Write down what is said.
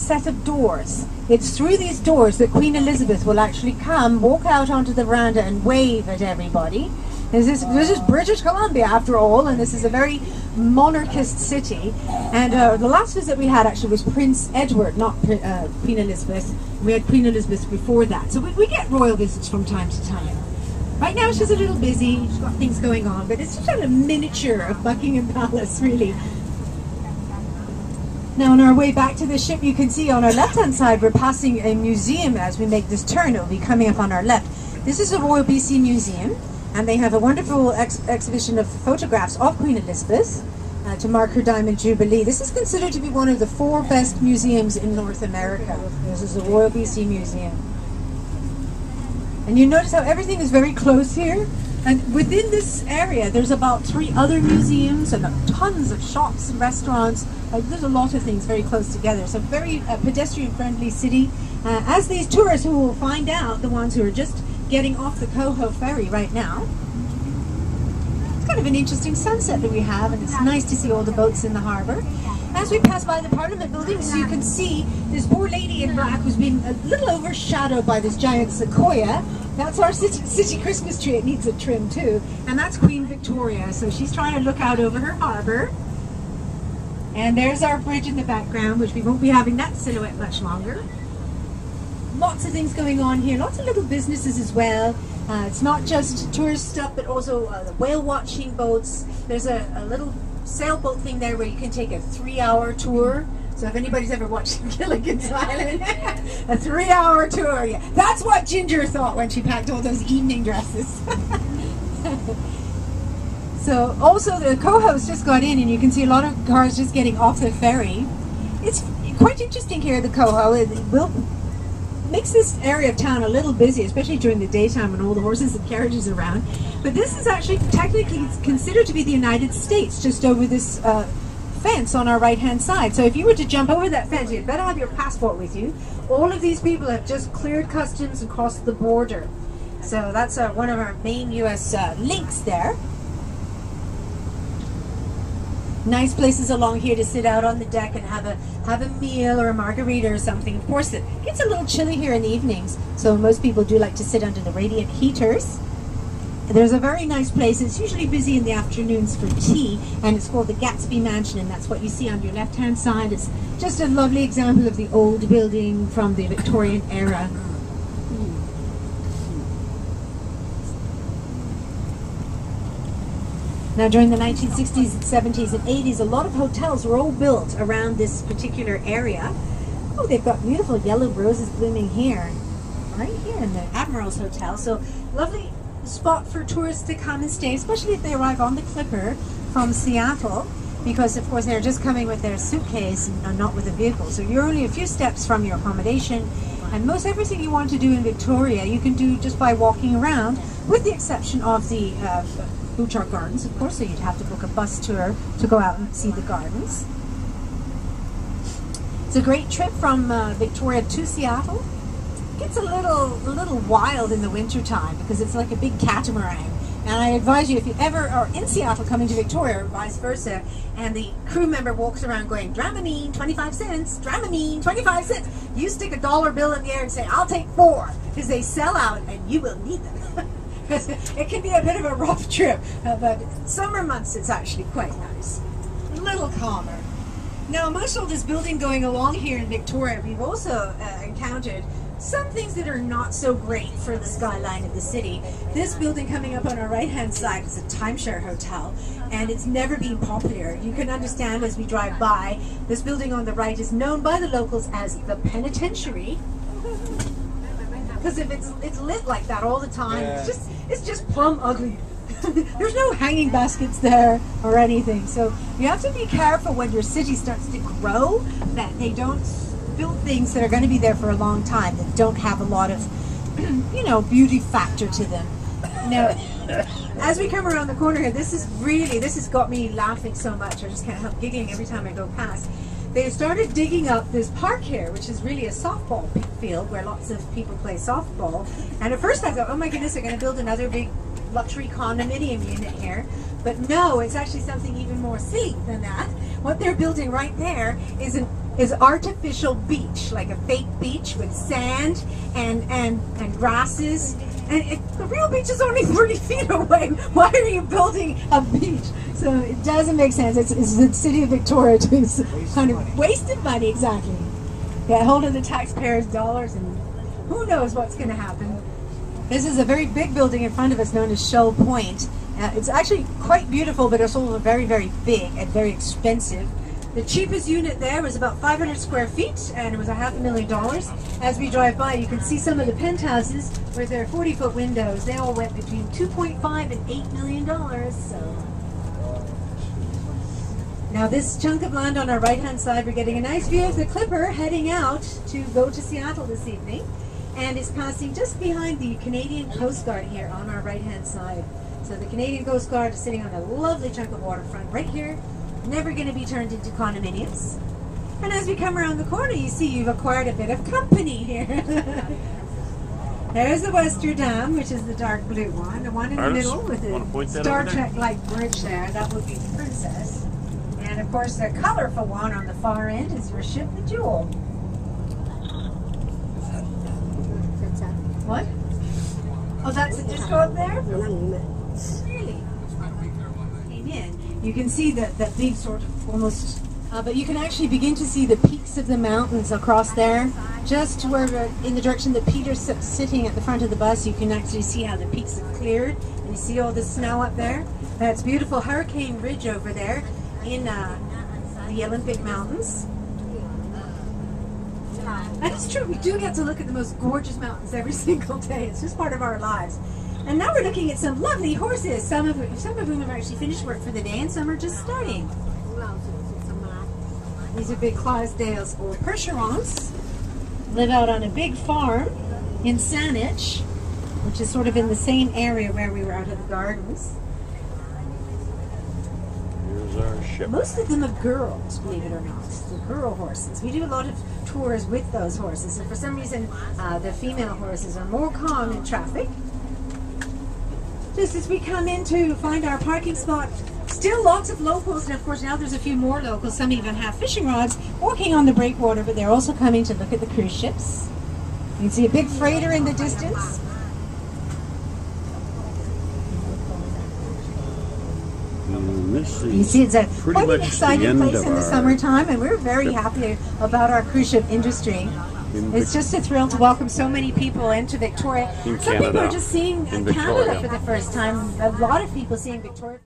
set of doors. It's through these doors that Queen Elizabeth will actually come, walk out onto the veranda and wave at everybody. This is British Columbia after all, and this is a very monarchist city. And the last visit we had actually was Prince Edward, not Queen Elizabeth. We had Queen Elizabeth before that. So we get royal visits from time to time. Right now she's a little busy, she's got things going on, but it's just a miniature of Buckingham Palace, really. Now on our way back to the ship, you can see on our left-hand side we're passing a museum as we make this turn. It will be coming up on our left. This is the Royal BC Museum, and they have a wonderful exhibition of photographs of Queen Elizabeth to mark her Diamond Jubilee. This is considered to be one of the 4 best museums in North America. This is the Royal BC Museum. And you notice how everything is very close here. And within this area, there's about 3 other museums and tons of shops and restaurants. There's a lot of things very close together. It's a very pedestrian-friendly city. As these tourists who will find out, the ones who are just getting off the Coho ferry right now, it's kind of an interesting sunset that we have, and it's nice to see all the boats in the harbour. As we pass by the Parliament buildings, you can see this poor lady in black who's been a little overshadowed by this giant sequoia. That's our city Christmas tree. It needs a trim too. And that's Queen Victoria. So she's trying to look out over her harbour. And there's our bridge in the background, which we won't be having that silhouette much longer. Lots of things going on here. Lots of little businesses as well. It's not just tourist stuff, but also the whale watching boats. There's a little sailboat thing there where you can take a 3-hour tour. So if anybody's ever watched Gilligan's Island, a 3-hour tour. Yeah. That's what Ginger thought when she packed all those evening dresses. So also the Coho's just got in, and you can see a lot of cars just getting off the ferry. It's quite interesting here, the Coho. It makes this area of town a little busy, especially during the daytime when all the horses and carriages are around. But this is actually technically considered to be the United States, just over this fence on our right hand side. So if you were to jump over that fence, you'd better have your passport with you. All of these people have just cleared customs and crossed the border. So that's one of our main US links there. Nice places along here to sit out on the deck and have a meal or a margarita or something. Of course, it gets a little chilly here in the evenings, so most people do like to sit under the radiant heaters. There's a very nice place. It's usually busy in the afternoons for tea, and it's called the Gatsby Mansion, and that's what you see on your left-hand side. It's just a lovely example of the old building from the Victorian era. Now, during the 1960s, 70s, and 80s, a lot of hotels were all built around this particular area. Oh, they've got beautiful yellow roses blooming here, right here in the Admiral's Hotel. So, lovely spot for tourists to come and stay, especially if they arrive on the Clipper from Seattle, because of course they're just coming with their suitcase and not with a vehicle. So you're only a few steps from your accommodation, and most everything you want to do in Victoria you can do just by walking around, with the exception of the Butchart Gardens, of course, so you'd have to book a bus tour to go out and see the gardens. It's a great trip from Victoria to Seattle. Gets a little wild in the winter time because it's like a big catamaran. And I advise you, if you ever are in Seattle coming to Victoria or vice versa, and the crew member walks around going, Dramamine, 25 cents, Dramamine, 25 cents, you stick a dollar bill in the air and say, I'll take 4, because they sell out and you will need them. Because it can be a bit of a rough trip, but summer months it's actually quite nice. A little calmer. Now, amongst all this building going along here in Victoria, we've also encountered some things that are not so great for the skyline of the city. This building coming up on our right-hand side is a timeshare hotel, and it's never been popular. You can understand as we drive by, this building on the right is known by the locals as the Penitentiary, because if it's lit like that all the time, yeah. It's just plumb ugly. There's no hanging baskets there or anything, so you have to be careful when your city starts to grow that they don't build things that are going to be there for a long time that don't have a lot of beauty factor to them. Now, as we come around the corner here, this has got me laughing so much. I just can't help giggling every time I go past. They started digging up this park here, which is really a softball field where lots of people play softball. And at first I thought, oh my goodness, they're going to build another big luxury condominium unit here. But no, it's actually something even more silly than that. What they're building right there is an is artificial beach, like a fake beach with sand and grasses. And the real beach is only 30 feet away. Why are you building a beach? So it doesn't make sense. It's the city of Victoria doing kind of wasted money, exactly. Get hold of the taxpayers' dollars, and who knows what's going to happen. This is a very big building in front of us known as Shell Point. It's actually quite beautiful, but it's also very, very big and very expensive. The cheapest unit there was about 500 square feet, and it was $500,000. As we drive by, you can see some of the penthouses with their 40-foot windows. They all went between $2.5 and $8 million. So now this chunk of land on our right-hand side, we're getting a nice view of the Clipper heading out to go to Seattle this evening, and it's passing just behind the Canadian Coast Guard here on our right-hand side. So the Canadian Coast Guard is sitting on a lovely chunk of waterfront right here. Never going to be turned into condominiums. And as we come around the corner, you see you've acquired a bit of company here. There's the Wester Dam, which is the dark blue one. The one in the middle with the Star Trek-like bridge there, that would be the Princess. And of course the colorful one on the far end is your ship, the Jewel. What? Oh, that's a disco up there? Really? Amen. You can see that big sort of almost, but you can actually begin to see the peaks of the mountains across there. Just to where, in the direction that Peter's sitting at the front of the bus, you can actually see how the peaks have cleared. And you see all the snow up there. That's beautiful Hurricane Ridge over there in the Olympic Mountains. And it's true, we do get to look at the most gorgeous mountains every single day. It's just part of our lives. And now we're looking at some lovely horses, some of whom have actually finished work for the day, and some are just starting. These are big Clydesdales or Percherons. Live out on a big farm in Saanich, which is sort of in the same area where we were out at the gardens. Here's our ship. Most of them are girls, believe it or not. The girl horses. We do a lot of tours with those horses, and for some reason the female horses are more calm in traffic. Just as we come in to find our parking spot, still lots of locals, and of course now there's a few more locals, some even have fishing rods, walking on the breakwater, but they're also coming to look at the cruise ships. You can see a big freighter in the distance. You see it's a quite an exciting place in the summertime, and we're very happy about our cruise ship industry. It's just a thrill to welcome so many people into Victoria. Some people are just seeing Canada for the first time. A lot of people seeing Victoria.